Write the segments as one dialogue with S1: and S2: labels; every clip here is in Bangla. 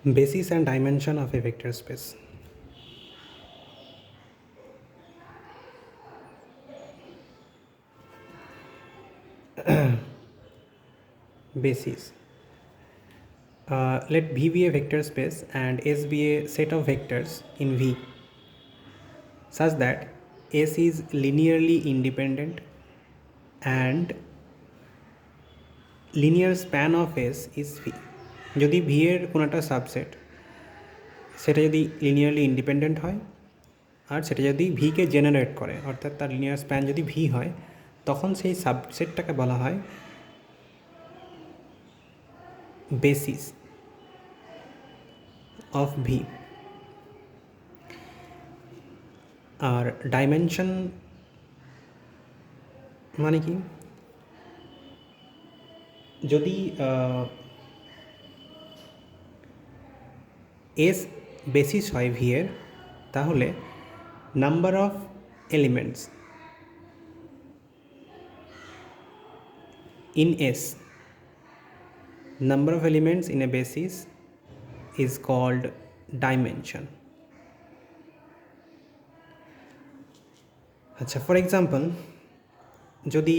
S1: Basis and dimension of a vector space. Basis. Let V be a vector space and S be a set of vectors in V such that S is linearly independent and linear span of S is V. যদি V এর কোনো একটা সাবসেট সেটা যদি লিনিয়ারলি ইন্ডিপেন্ডেন্ট হয় আর সেটা যদি ভিকে জেনারেট করে অর্থাৎ তার লিনিয়ার স্প্যান যদি ভি হয় তখন সেই সাবসেটটাকে বলা হয় বেসিস অফ ভি। আর ডাইমেনশন মানে কি, যদি এস বেসিস হয় ভি এর তাহলে number of elements in S, number of elements in a basis is called dimension. আচ্ছা, ফর এক্সাম্পল যদি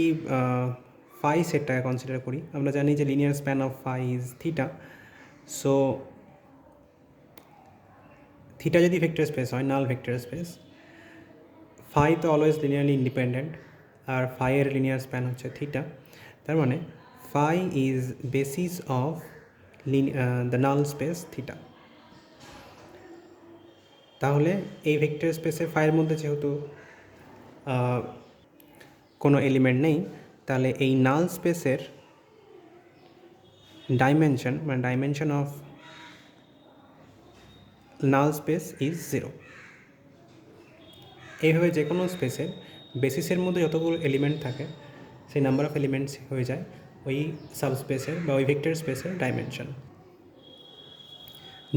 S1: ফাই সেটটাকে কনসিডার করি, আমরা জানি যে linear span of phi is theta. So theta যদি ভেক্টর স্পেস হয়, নাল ভেক্টর স্পেস, ফাই তো অলওয়েজ লিনিয়ারলি ইন্ডিপেন্ডেন্ট আর ফাইয়ের লিনিয়ার স্প্যান হচ্ছে থিটা। তার মানে phi is basis of the null space theta. তাহলে এই ভেক্টর স্পেসে ফাইয়ের মধ্যে যেহেতু কোনো এলিমেন্ট নেই, তাহলে এই নাল স্পেসের ডাইমেনশন মানে dimension of null space is 0। এইভাবে যে কোনো স্পেসের বেসিসের মধ্যে যতগুলো এলিমেন্ট থাকে সেই নাম্বার অফ এলিমেন্টস হয়ে যায় ওই সাবস্পেসের বা ওই ভেক্টর স্পেসের ডাইমেনশন।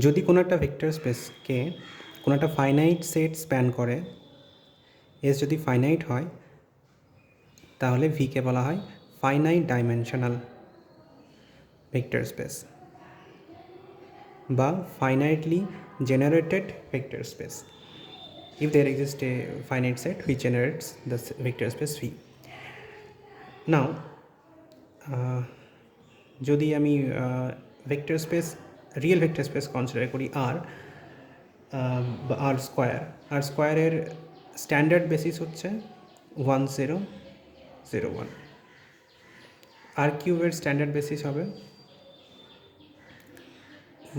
S1: যদি কোনো একটা ভেক্টর স্পেসকে কোনো একটা ফাইনাইট সেট স্প্যান করে, এস যদি ফাইনাইট হয় তাহলে ভিকে বলা হয় ফাইনাইট ডাইমেনশনাল ভেক্টর স্পেস বা finitely generated vector space if there exists a finite set which generates the vector space V. Now যদি আমি vector space real vector space consider করি আর আর স্কোয়ারের স্ট্যান্ডার্ড বেসিস হচ্ছে 1001, আর কিউবের স্ট্যান্ডার্ড বেসিস হবে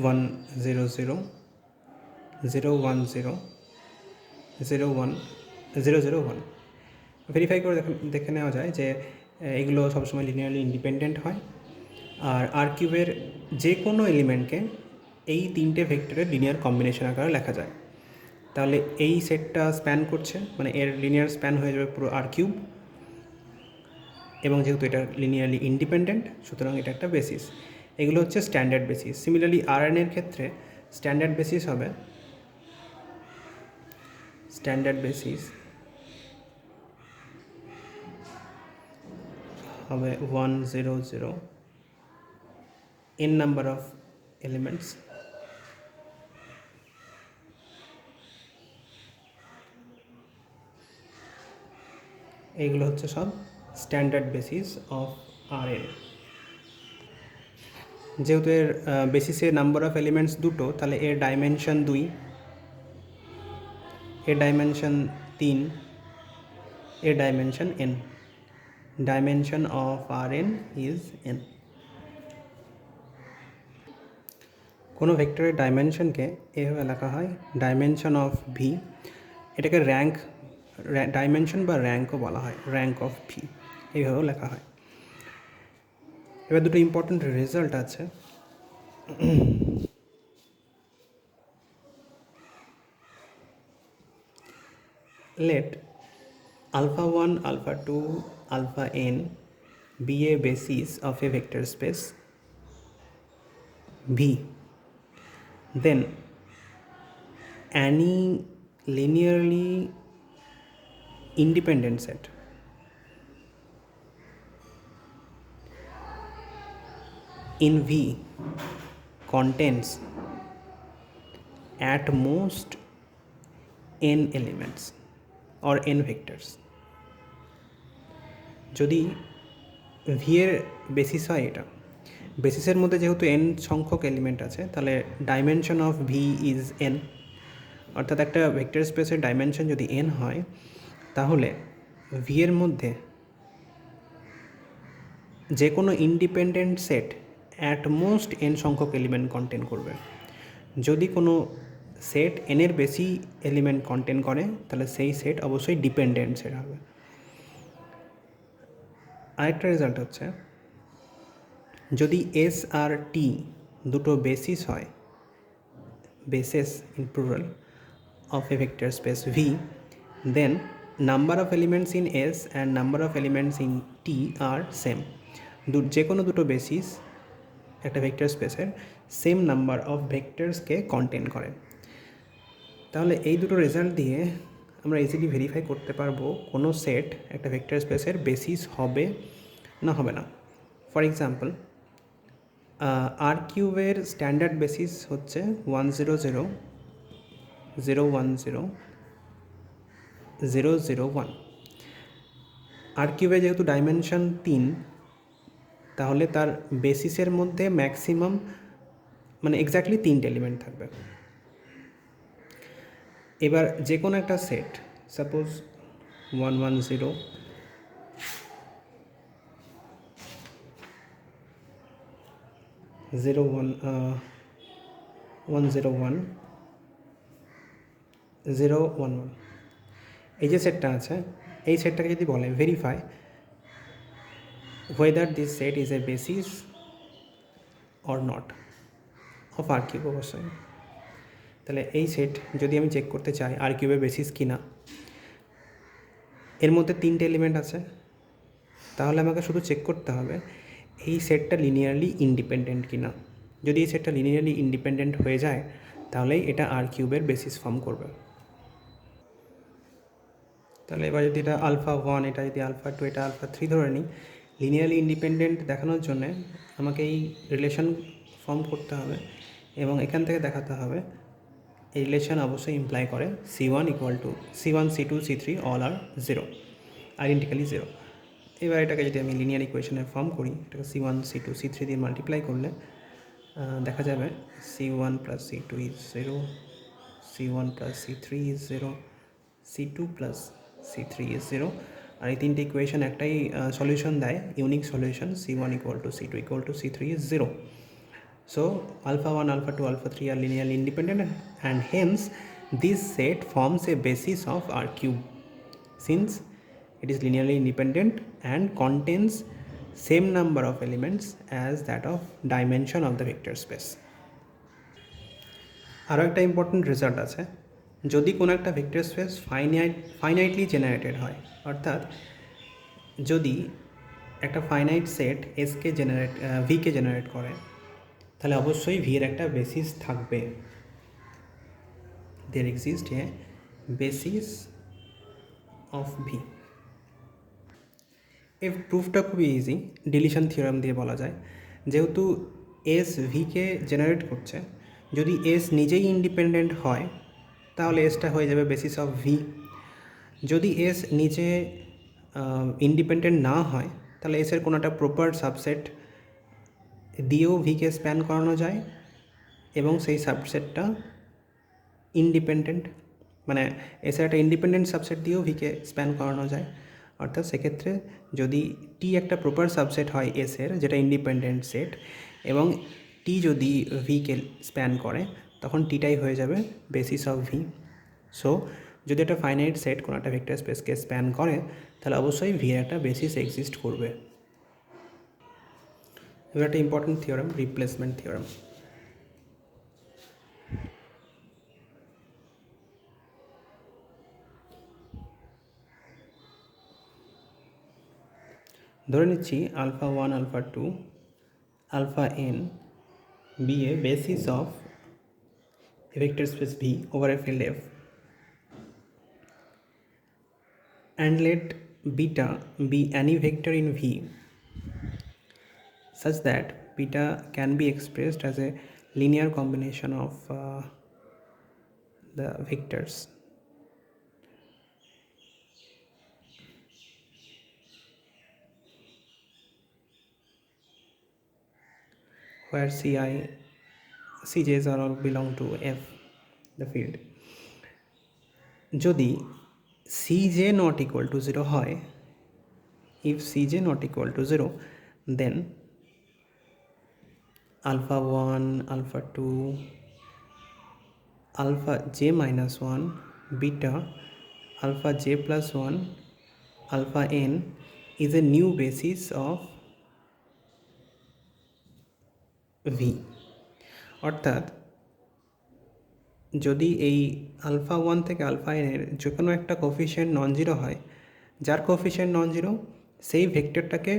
S1: 100,010,001 ভেরিফাই করে দেখে নেওয়া যায় যে এগুলো সবসময় লিনিয়ারলি ইন্ডিপেন্ডেন্ট হয়। আর কিউবের যে কোনো এলিমেন্টকে এই তিনটে ভেক্টরের লিনিয়ার কম্বিনেশন আকারে লেখা যায়। তাহলে এই সেটটা স্প্যান করছে, মানে এর লিনিয়ার স্প্যান হয়ে যাবে পুরো আর কিউব, এবং যেহেতু এটা লিনিয়ারলি ইন্ডিপেন্ডেন্ট সুতরাং এটা একটা বেসিস। এগুলো হচ্ছে স্ট্যান্ডার্ড বেসিস। সিমিলারলি আর এন এর ক্ষেত্রে স্ট্যান্ডার্ড বেসিস হবে 100 n number of elements এইগুলো হচ্ছে সব standard basis of R N. যেহেতু এর বেসিসে নাম্বার অফ এলিমেন্টস দুটো, তাহলে এর ডাইমেনশন 2, এর ডাইমেনশন 3, এর dimension n। Dimension of R N is n। কোনো ভেক্টরের ডাইমেনশনকে এভাবে লেখা হয় ডাইমেনশন অফ ভি। এটাকে ডাইমেনশন বা র্যাঙ্কও বলা হয়, র্যাঙ্ক অফ ভি, এইভাবেও লেখা হয়। এবার দুটো ইম্পর্টেন্ট রেজাল্ট আছে। let alpha 1, alpha 2, alpha n be a basis of a vector space V, then any linearly independent set in V contains at most n elements or n vectors. যদি ভি এর বেসিস হয় এটা, বেসিসের মধ্যে যেহেতু এন সংখ্যক এলিমেন্ট আছে, তাহলে dimension of V is an. অর্থাৎ একটা ভেক্টর স্পেসের ডাইমেনশন যদি এন হয়, তাহলে ভি এর মধ্যে যে কোনো independent set at most N সংখ্যক এলিমেন্ট কন্টেন করবে। যদি কোনো সেট এনের বেশি এলিমেন্ট কন্টেন করে, তাহলে সেই সেট অবশ্যই ডিপেন্ডেন্ট সেট হবে। আরেকটা রেজাল্ট হচ্ছে, যদি এস আর টি দুটো বেসিস হয়, bases in plural of a vector space V, then number of elements in S and number of elements in T are same. যে কোনো দুটো বেসিস একটা ভেক্টর স্পেসের সেম নাম্বার অফ ভেক্টরসকে কন্টেন করে। তাহলে এই দুটো রেজাল্ট দিয়ে আমরা ইজিলি ভেরিফাই করতে পারবো কোনো সেট একটা ভেক্টর স্পেসের বেসিস হবে না হবে না। ফর এক্সাম্পল, আর কিউবের স্ট্যান্ডার্ড বেসিস হচ্ছে 100,010,001। আর কিউবে যেহেতু ডাইমেনশন 3, তাহলে তার বেসিসের মধ্যে ম্যাক্সিমাম মানে এক্স্যাক্টলি 3টে এলিমেন্ট থাকবে। এবার যে কোনো একটা সেট, সাপোজ 110, 101, 011, এই যে সেটটা আছে, এই সেটটাকে যদি বলে verify whether this set is a basis or not of R cube, অবশ্যই। তাহলে এই সেট যদি আমি চেক করতে চাই আর কিউবের বেসিস কিনা, এর মধ্যে 3টে এলিমেন্ট আছে, তাহলে আমাকে শুধু চেক করতে হবে এই সেটটা লিনিয়ারলি ইন্ডিপেন্ডেন্ট কিনা। যদি এই সেটটা লিনিয়ারলি ইন্ডিপেন্ডেন্ট হয়ে যায়, তাহলেই এটা আর কিউবের বেসিস ফর্ম করবে। তাহলে এবার যদি এটা আলফা 1, এটা যদি আলফা 2, এটা আলফা 3 ধরে নিই, লিনিয়ারলি ইন্ডিপেন্ডেন্ট দেখানোর জন্যে আমাকে এই রিলেশন ফর্ম করতে হবে, এবং এখান থেকে দেখাতে হবে এই রিলেশন অবশ্যই ইমপ্লাই করে C1 equal to C1, C2, C3 all are 0, identically 0। এবার এটাকে যদি আমি লিনিয়ার ইকুয়েশনে ফর্ম করি, এটাকে C1, C2, C3 দিয়ে মাল্টিপ্লাই করলে দেখা যাবে C1 plus C2 is 0, C1 plus C3 is 0, C2 plus C3 is 0। আর এই তিনটে ইকুয়েশন একটাই সলিউশন দেয়, unique solution, C1 equal two C2 equal two C3 is 0. So alpha 1, alpha 2, alpha 3 are linearly independent, and hence this set forms a basis of R cube, since it is linearly independent and contains same number of elements as that of dimension of the vector space. আরও একটা ইম্পর্টেন্ট রেজাল্ট আছে, যদি কোনো একটা ভেক্টর স্পেস ফাইনাইটলি জেনারেটেড হয়, অর্থাৎ যদি একটা ফাইনাইট সেট ভিকে জেনারেট করে, তাহলে অবশ্যই ভি এর একটা বেসিস থাকবে। There exist a basis of V. এই প্রুফটা খুবই ইজি, ডিলিশন থিওরাম দিয়ে বলা যায়। যেহেতু এস ভিকে জেনারেট করছে, যদি এস নিজেই ইন্ডিপেন্ডেন্ট হয়, তাহলে এসটা হয়ে যাবে বেসিস অফ ভি। যদি এস নিজে ইন্ডিপেন্ডেন্ট না হয়, তাহলে এসের কোনো একটা প্রপার সাবসেট দিয়েও ভিকে স্প্যান করানো যায়, এবং সেই সাবসেটটা ইন্ডিপেন্ডেন্ট, মানে এসের একটা ইন্ডিপেন্ডেন্ট সাবসেট দিয়েও ভিকে স্প্যান করানো যায়। অর্থাৎ সেক্ষেত্রে যদি টি একটা প্রপার সাবসেট হয় এসের, যেটা ইন্ডিপেন্ডেন্ট সেট, এবং টি যদি ভিকে স্প্যান করে, তখন টিটাই হয়ে যাবে বেসিস অফ ভি। সো যদি একটা ফাইনাইট সেট কোনো একটা ভেক্টর স্পেসকে স্প্যান করে, তাহলে অবশ্যই ভি এর একটা বেসিস এক্সিস্ট করবে। এবার একটা ইম্পর্টেন্ট থিওরাম, রিপ্লেসমেন্ট থিওরাম। ধরে নিচ্ছি alpha 1, alpha 2, alpha n be a basis of a vector space V over a field F, and let beta be any vector in V such that beta can be expressed as a linear combination of the vectors. Where Cj's are all belong to F, the field. যদি Cj not equal to 0 হয়, if Cj not equal to 0, then alpha 1, alpha 2, alpha j minus 1, beta, alpha j plus 1, alpha n is a new basis of V. অর্থাৎ যদি এই আলফা 1 থেকে আলফা এর যে কোনো একটা কোফিশিয়েন্ট নন জিরো হয়, যার কোফিশিয়েন্ট নন জিরো সেই ভেক্টরটাকে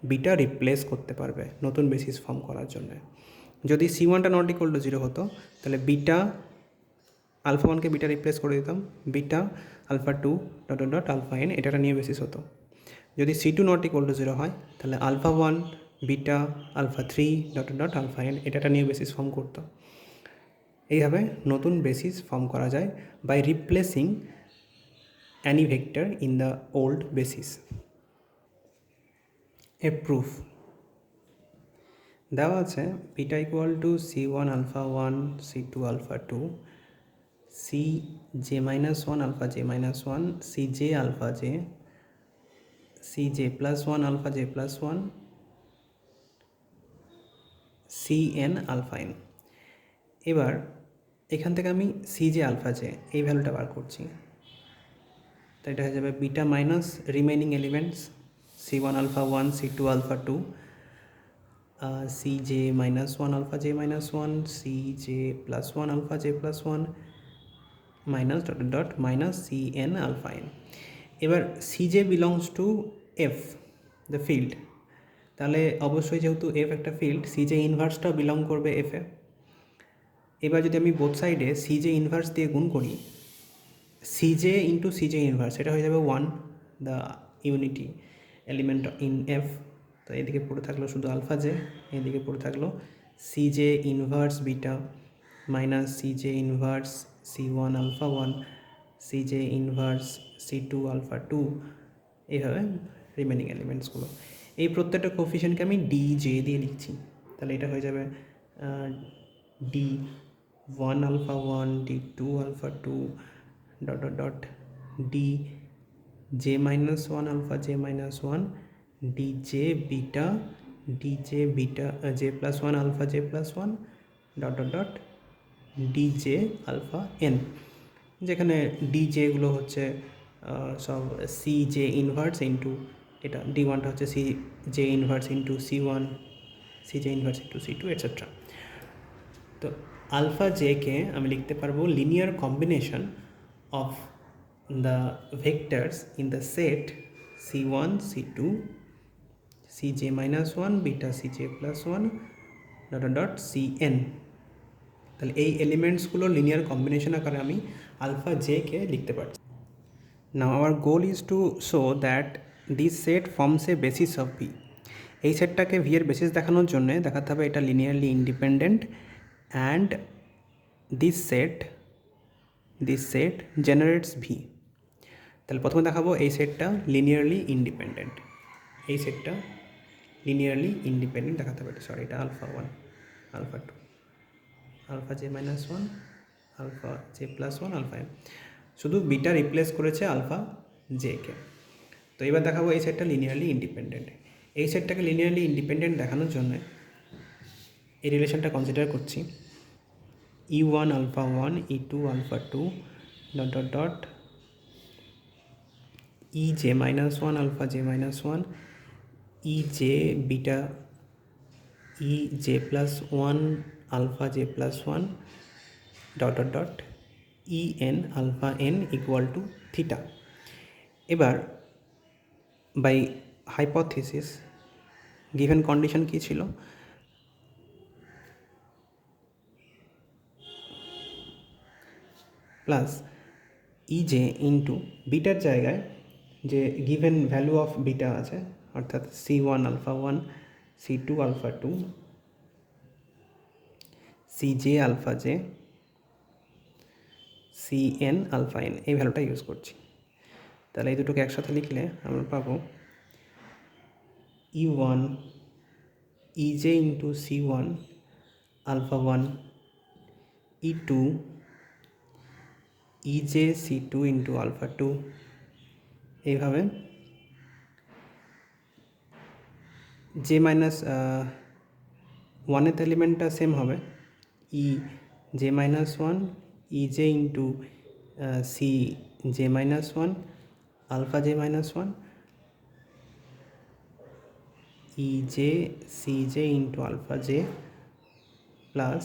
S1: বিটা রিপ্লেস করতে পারবে নতুন বেসিস ফর্ম করার জন্য। যদি সি ওয়ানটা নট ইকুয়াল টু জিরো হতো তাহলে বিটা আলফা 1কে বিটা রিপ্লেস করে দিতাম, beta alpha 2 dot dot alpha N এটা নিয়ে বেসিস হতো। যদি C two not equal to zero হয় তাহলে alpha 1 beta alpha 3 dot dot alpha N এটা নিয়ে বেসিস ফর্ম করতো। এইভাবে নতুন বেসিস ফর্ম করা যায় by replacing any vector in the old basis. এর প্রুফ দেওয়া আছে beta equal to C1 alpha 1 C2 alpha 2 Cj minus 1 alpha j minus 1 Cj alpha j Cj plus 1 alpha j plus 1 Cn alpha n। এবার এখান থেকে আমি Cj আলফা j এই ভ্যালুটা বার করছি, তো এটা হয়ে যাবে beta minus remaining elements C1 alpha 1 C2 alpha 2 Cj minus 1 alpha j minus 1 Cj plus 1 alpha j plus 1 minus dot dot minus Cn alpha n। এবার Cj belongs to F, the field, তাহলে অবশ্যই যেহেতু F একটা ফিল্ড Cj ইনভার্সটাও বিলং করবে F এ। এবার যদি আমি বোথ সাইডে Cj ইনভার্স দিয়ে গুণ করি, Cj ইন্টু Cj ইনভার্স এটা হয়ে যাবে 1, the unity element in F। তো এদিকে পড়ে থাকলো শুধু আলফা জে, এদিকে পড়ে থাকলো Cj inverse beta minus Cj inverse C1 alpha 1 Cj inverse C2 alpha 2, এইভাবে রিমেনিং এলিমেন্টসগুলো। এই প্রত্যেকটা কোফিশিয়েন্টকে আমি dj দিয়ে লিখছি, তাহলে এটা হয়ে যাবে d1 alpha 1 d2 alpha 2 dot dot dot dj minus 1 alpha j minus 1 dj beta j plus 1 alpha j plus 1 dot dot dot dj alpha n, যেখানে djগুলো হচ্ছে সব Cj ইনভার্স ইন্টু এটা d1টা হচ্ছে Cj inverse into C1 Cj inverse into C2 etcetera. তো আলফা জেকে আমি লিখতে পারবো linear combination of the vectors in the set C1 C2 Cj minus 1 beta Cj plus 1 dot dot dot Cn। তাহলে এই এলিমেন্টসগুলো লিনিয়ার কম্বিনেশন আকারে আমি আলফা জেকে লিখতে পারছি। নাও hour goal is to show that this set forms a basis of V. এই সেটটাকে ভি এর বেসিস দেখানোর জন্য দেখাতে হবে এটা linearly independent and this set generates V. তাহলে প্রথমে দেখাবো এই সেটটা লিনিয়ারলি ইন্ডিপেন্ডেন্ট, এই সেটটা লিনিয়ারলি ইন্ডিপেন্ডেন্ট দেখাতে পারি। সরি, এটা alpha 1 alpha 2 alpha J minus 1 alpha J plus 1 alpha N, শুধু বিটা রিপ্লেস করেছে আলফা জেকে। তো এবার দেখাবো এই সেটটা লিনিয়ারলি ইন্ডিপেন্ডেন্ট। এই সেটটাকে লিনিয়ারলি ইন্ডিপেন্ডেন্ট দেখানোর জন্য এই রিলেশনটা কনসিডার করছি E1 alpha 1 E2 alpha 2 dot dot dot EJ minus 1 alpha j minus 1 EJ beta EJ plus 1 alpha j plus 1 dot dot dot En alpha n equal to theta। এবার বাই হাইপোথিসিস গিভেন কন্ডিশন কী ছিল, প্লাস EJ ইন্টু বিটার জায়গায় যে গিভেন ভ্যালু অফ বিটা আছে অর্থাৎ C1 alpha 1 C2 alpha 2 Cj alpha j C N alpha N এই ভ্যালুটা ইউজ করছি। তাহলে এই দুটোকে একসাথে লিখলে আমরা পাবো E1 EJ into C1 alpha 1 E2 EJ C2 into alpha 2। এইভাবে যে মাইনাস ওয়ানের এলিমেন্টটা সেম হবে, E J minus one EJ into C J minus one alpha J minus one EJ C J into alpha J plus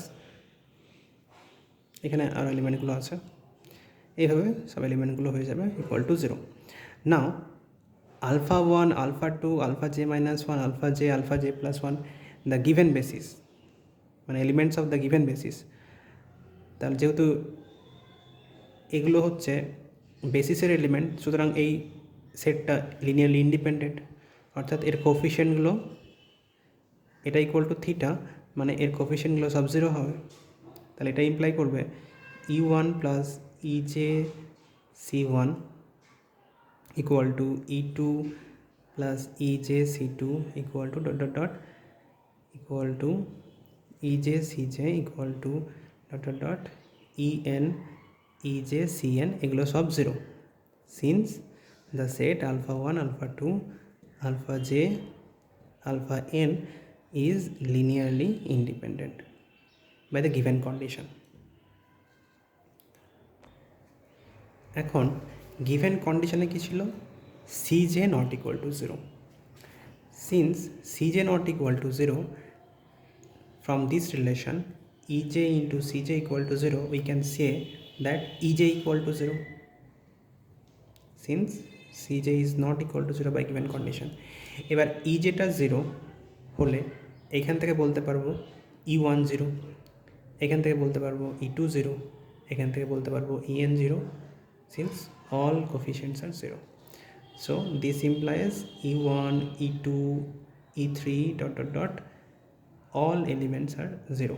S1: এখানে আরও এলিমেন্টগুলো আছে, এইভাবে সব এলিমেন্টগুলো হয়ে যাবে equal to 0। Now alpha 1 alpha 2 alpha J minus 1 alpha J plus 1 the given basis, মানে elements of the given basis. তাহলে যেহেতু এগুলো হচ্ছে বেসিসের এলিমেন্ট, সুতরাং এই সেটটা লিনিয়ারলি ইন্ডিপেন্ডেন্ট, অর্থাৎ এর কোফিশিয়েন্টগুলো এটা ইকুয়াল টু থিটা, মানে এর কোফিশিয়েন্টগুলো সব 0 হবে। তাহলে এটা ইমপ্লাই করবে E1 প্লাস ইজে C1 equal to E2 plus ইজে C2 equal to dot dot dot equal to ইজে সিজে equal to dot dot dot EN ইজে CN, এগুলো সব 0 since the set alpha 1 alpha 2 alpha J alpha n is linearly independent by the given condition. এখন given condition কি ছিল? Cj not equal to 0. Since Cj not equal to 0, from this relation Ej into Cj equal to 0, we can say that Ej equal to 0. Since Cj is not equal to 0 by given condition, এবার Ejটা 0 হলে এখান থেকে বলতে পারবো E1 0, এখান থেকে বলতে পারবো E2 0, এখান থেকে বলতে পারবো En 0, since all coefficients are 0. So this implies E1 E2 E3 dot dot dot all elements are 0.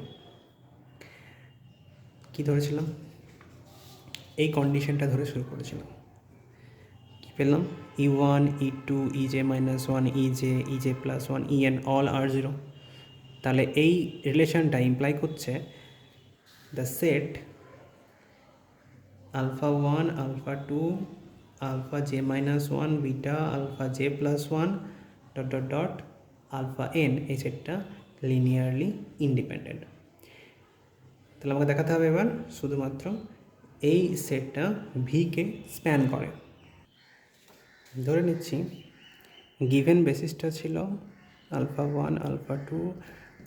S1: কি ধরেছিলাম? এই কন্ডিশনটা ধরে শুরু করেছিলাম। কি পেলাম? E1 E2 EJ minus 1 EJ plus 1 En all are 0. তাহলে এই রিলেশনটা ইমপ্লাই করছে the set alpha 1 alpha 2 alpha J minus 1 beta alpha J plus 1 dot dot dot alpha N, এই সেটটা লিনিয়ারলি ইন্ডিপেন্ডেন্ট। তাহলে আমাকে দেখাতে হবে এবার শুধুমাত্র এই সেটটা ভিকে স্প্যান করে। ধরে নিচ্ছি গিভেন বেসিসটা ছিল alpha 1 alpha 2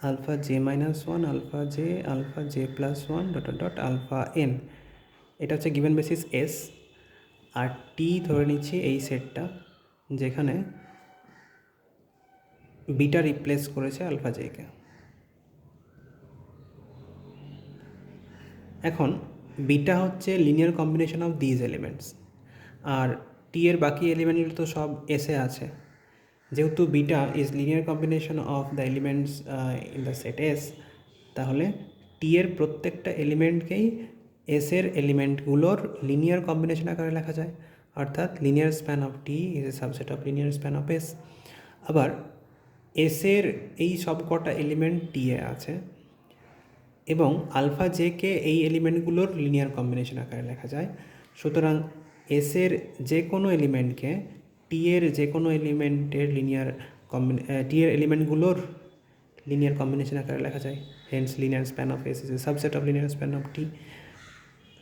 S1: alpha J minus 1 alpha J plus 1 dot dot alpha N, এটা হচ্ছে গিভেন বেসিস এস। আর টি ধরে নিচ্ছি এই সেটটা যেখানে বিটা রিপ্লেস করেছে আলফা জেকে। এখন বিটা হচ্ছে linear combination of these elements, আর টি এর বাকি এলিমেন্টগুলো তো সব এসে আছে। যেহেতু beta is linear combination of the elements in the set S, তাহলে টি এর প্রত্যেকটা এলিমেন্টকেই এসের এলিমেন্টগুলোর লিনিয়ার কম্বিনেশন আকারে লেখা যায়, অর্থাৎ linear span of T is a subset of linear span of S. আবার এসের এই সব কটা এলিমেন্ট টি এ আছে এবং আলফা জেকে এই এলিমেন্টগুলোর লিনিয়ার কম্বিনেশন আকারে লেখা যায়। সুতরাং এসের যে কোনো এলিমেন্টকে টি এর যে কোনো এলিমেন্টের টি এর এলিমেন্টগুলোর লিনিয়ার কম্বিনেশন আকারে লেখা যায়। Hence linear span of S is a subset of linear span of T.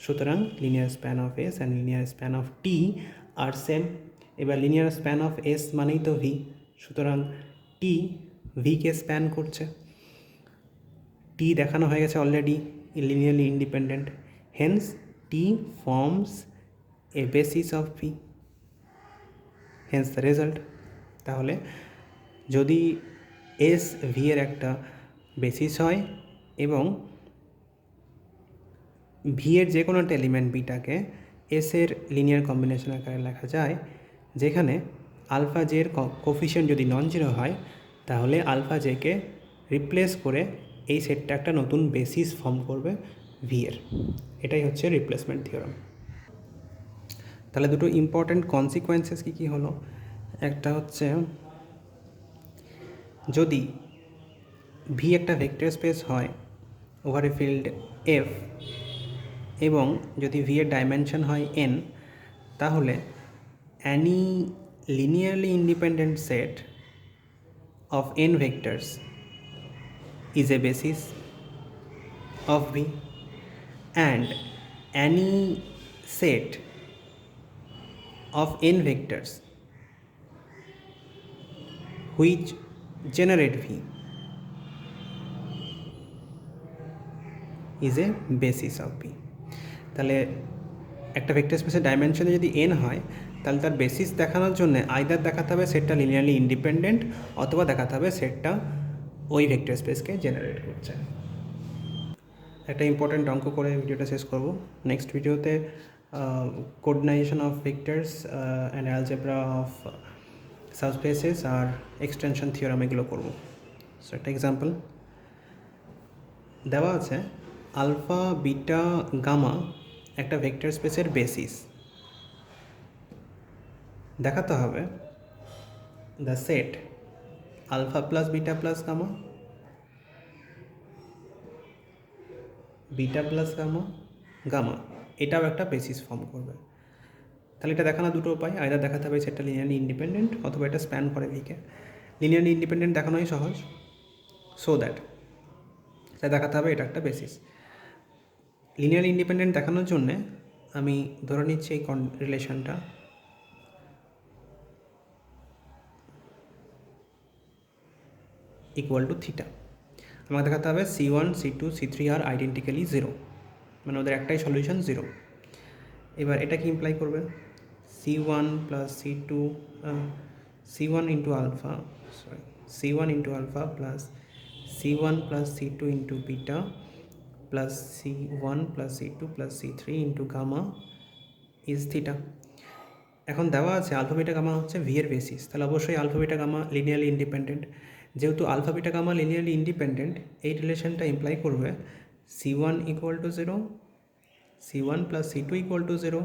S1: সুতরাং linear span of S and linear span of T are same. এবার লিনিয়ার স্প্যান অফ এস মানেই তো ভি, সুতরাং টি ভিকে স্প্যান করছে। টি দেখানো হয়ে গেছে already linearly independent, hence T forms a basis of V, hence the result. তাহলে যদি এস ভি এর একটা বেসিস হয় এবং ভি এর যে কোনো একটা এলিমেন্ট বিটাকে এসের লিনিয়ার কম্বিনেশন আকারে লেখা যায়, যেখানে আলফা জের কোফিশিয়েন্ট যদি নন জিরো হয়, তাহলে আলফা জেকে রিপ্লেস করে এই সেটটা একটা নতুন বেসিস ফর্ম করবে, ভি এর। এটাই হচ্ছে রিপ্লেসমেন্ট থিওরাম। তাহলে দুটো ইম্পর্ট্যান্ট কনসিকোয়েন্সেস কী কী হলো, একটা হচ্ছে যদি ভি একটা ভেক্টর স্পেস হয় ওভার এ ফিল্ড এফ এবং যদি ভি এর ডাইমেনশন হয় এন, তাহলে any linearly independent set of n vectors is a basis of V, and any set of n vectors which generate V is a basis of V. তাহলে একটা ভেক্টর স্পেসের ডাইমেনশনে যদি n হয় তাহলে তার বেসিস দেখানোর জন্য আইদার দেখাতে হবে সেটটা লিনিয়ারলি ইন্ডিপেন্ডেন্ট অথবা দেখাতে হবে সেটটা ওই ভেক্টর স্পেসকে জেনারেট করছে। একটা ইম্পর্ট্যান্ট অঙ্ক করে ভিডিওটা শেষ করব। নেক্সট ভিডিওতে coordinatization of vectors and algebra of subspaces আর এক্সটেনশন থিওরাম এগুলো করব। সো একটা এক্সাম্পল দেওয়া আছে, আলফা বিটা গামা একটা ভেক্টর স্পেসের বেসিস। দেখাতে হবে the set alpha plus beta plus gamma, beta plus gamma, gamma এটাও একটা বেসিস ফর্ম করবে। তাহলে এটা দেখানো দুটো উপায়, আইদার দেখাতে হবে সেটা লিনিয়ারলি ইন্ডিপেন্ডেন্ট অথবা এটা স্প্যান করে ভিকে। লিনিয়ারলি ইন্ডিপেন্ডেন্ট দেখানোই সহজ, সো দ্যাট তাই দেখাতে হবে এটা একটা বেসিস। লিনিয়ারলি ইন্ডিপেন্ডেন্ট দেখানোর জন্যে আমি ধরে নিচ্ছি এই রিলেশনটা ইকুয়াল টু থিটা। আমাকে দেখাতে হবে C1 C2 C3 আর আইডেন্টিক্যালি জিরো, মানে ওদের একটাই সলিউশন জিরো। এবার এটা কি ইমপ্লাই করবে, C1 plus C1 into alpha C1 into alpha plus C1 plus C2 into beta plus C1 plus C2 plus C3 into gamma is theta. এখন দেওয়া আছে আলফা বিটা গামা হচ্ছে ভি এর বেসিস, তাহলে অবশ্যই alpha beta gamma linearly independent. যেহেতু alpha beta gamma linearly independent, এই রিলেশনটা ইমপ্লাই করবে C1 equal to zero, C1 plus C2 equal to zero,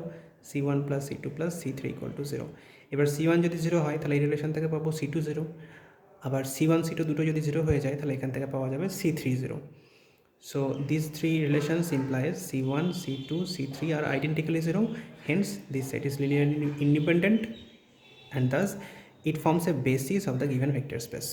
S1: C1 plus C2 plus C3 equal to zero. এবার C1 যদি জিরো হয় তাহলে এই রিলেশন থেকে পাবো C2 জিরো, আবার C1 C2 দুটো যদি জিরো হয়ে যায় তাহলে এখান থেকে পাওয়া যাবে C3 zero. So these three relations implies C1, C2, C3 are identically zero, hence this set is linearly independent and thus it forms a basis of the given vector space.